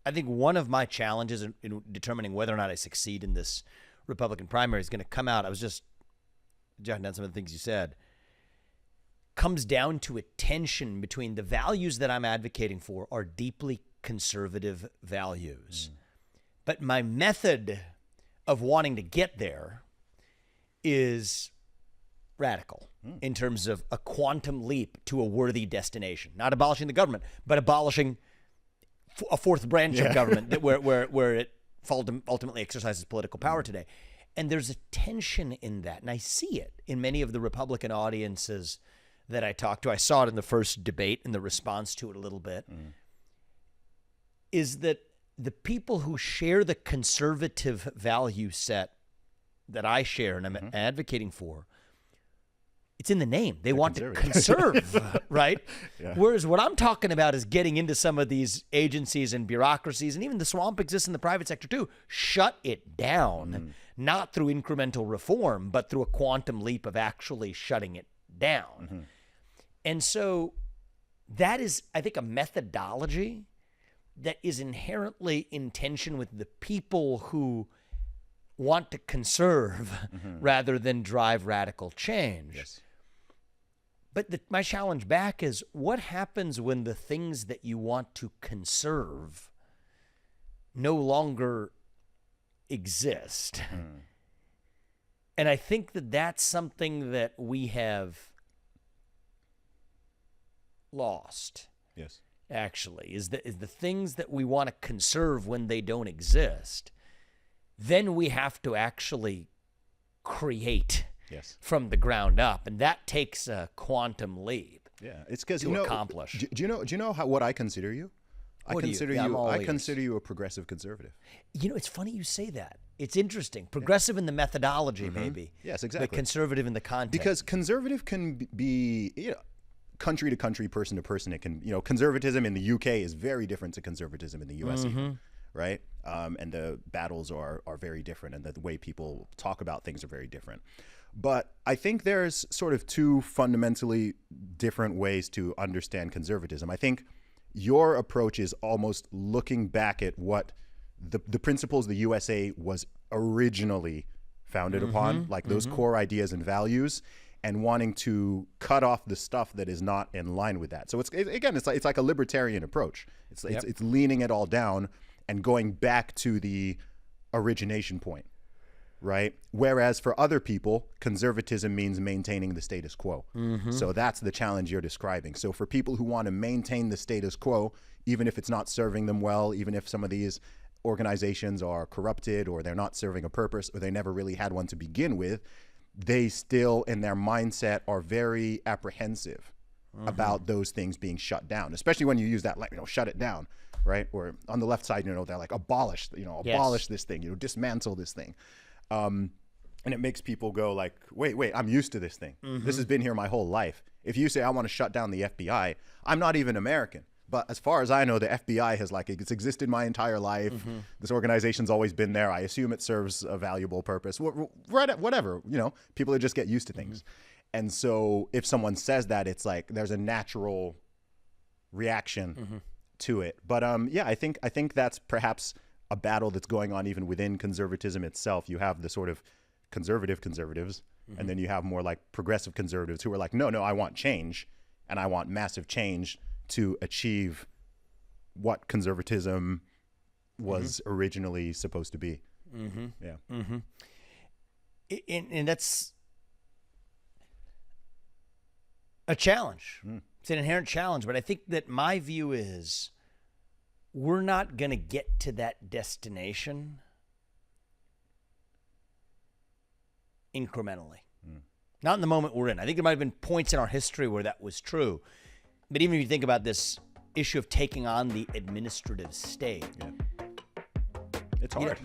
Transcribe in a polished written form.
I think one of my challenges in determining whether or not I succeed in this Republican primary is going to come out. I was just jotting down some of the things you said. Comes down to a tension between the values that I'm advocating for are deeply conservative values. But my method of wanting to get there is radical in terms of a quantum leap to a worthy destination. Not abolishing the government, but abolishing a fourth branch of government that where it ultimately exercises political power today. And there's a tension in that. And I see it in many of the Republican audiences that I talked to. I saw it in the first debate and the response to it a little bit, is that the people who share the conservative value set that I share and I'm advocating for, it's in the name. They want to conserve, right? Yeah. Whereas what I'm talking about is getting into some of these agencies and bureaucracies, and even the swamp exists in the private sector too. Shut it down, not through incremental reform, but through a quantum leap of actually shutting it down. And so that is, I think, a methodology that is inherently in tension with the people who want to conserve rather than drive radical change. Yes. But my challenge back is, what happens when the things that you want to conserve no longer exist? And I think that that's something that we have lost. Yes. Actually, is the things that we want to conserve when they don't exist, then we have to actually create from the ground up, and that takes a quantum leap. Yeah, it's because to accomplish. Do you know what I consider you? I consider you a progressive conservative. You know, it's funny you say that. It's interesting. Progressive in the methodology, maybe. Yes, exactly. But conservative in the context. Because conservative can be, country to country, person to person. It can, conservatism in the UK is very different to conservatism in the US, right? And the battles are very different, and the way people talk about things are very different. But I think there's sort of two fundamentally different ways to understand conservatism. I think your approach is almost looking back at what the principles the USA was originally founded upon, like those core ideas and values, and wanting to cut off the stuff that is not in line with that. So it's like a libertarian approach. It's leaning it all down and going back to the origination point, right? Whereas for other people, conservatism means maintaining the status quo. So that's the challenge you're describing. So for people who want to maintain the status quo, even if it's not serving them well, even if some of these organizations are corrupted or they're not serving a purpose or they never really had one to begin with, they still, in their mindset, are very apprehensive about those things being shut down, especially when you use that, like, shut it down, right? Or on the left side, they're like, abolish this thing, dismantle this thing. And it makes people go like, wait, I'm used to this thing. This has been here my whole life. If you say I want to shut down the FBI, I'm not even American. But as far as I know, the FBI has it's existed my entire life. This organization's always been there. I assume it serves a valuable purpose. Whatever, people just get used to things. And so if someone says that, it's like there's a natural reaction to it. But I think that's perhaps a battle that's going on even within conservatism itself. You have the sort of conservatives, and then you have more like progressive conservatives who are like, no, I want change, and I want massive change to achieve what conservatism was originally supposed to be. And that's a challenge. It's an inherent challenge, but I think that my view is we're not going to get to that destination incrementally. Not in the moment we're in. I think there might have been points in our history where that was true. But even if you think about this issue of taking on the administrative state, it's hard.